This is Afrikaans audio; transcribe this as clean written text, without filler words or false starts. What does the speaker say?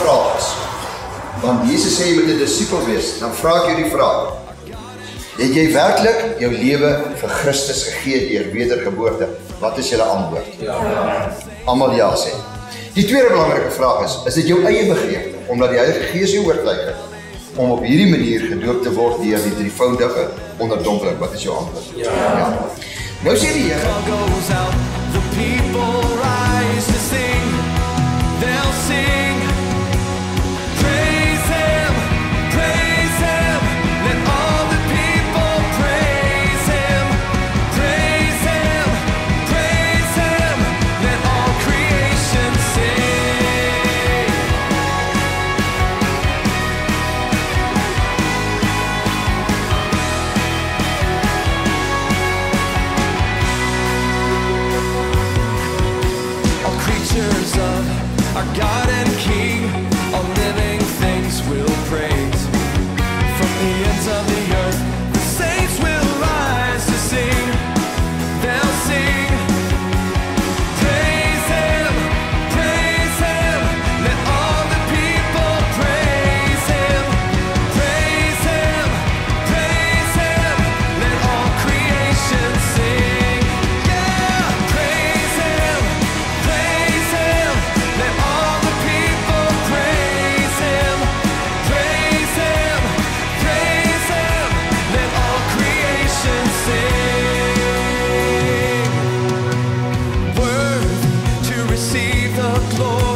vraag is, want Jesus sê jy moet 'n disipel wees, dan vra ek jou die vraag. Het jy werklik jou lewe vir Christus gegee deur wedergeboorte? Wat is julle antwoord? Ja. Almal ja sê. Die tweede belangrike vraag is dit jou eie begeerte, omdat die Heilige Gees jou oortuig het, om op hierdie manier gedoop te word deur die drievoudige onderdompeling? Wat is jou antwoord? Ja. Nou sê die Here, our God and King, all living things will praise. From the ends of the earth, the saints will rise to sing. They'll sing, praise Him, let all the people praise Him, let all creation sing. Yeah, praise Him, let all the people praise Him, let all creation sing. Worthy to receive the glory.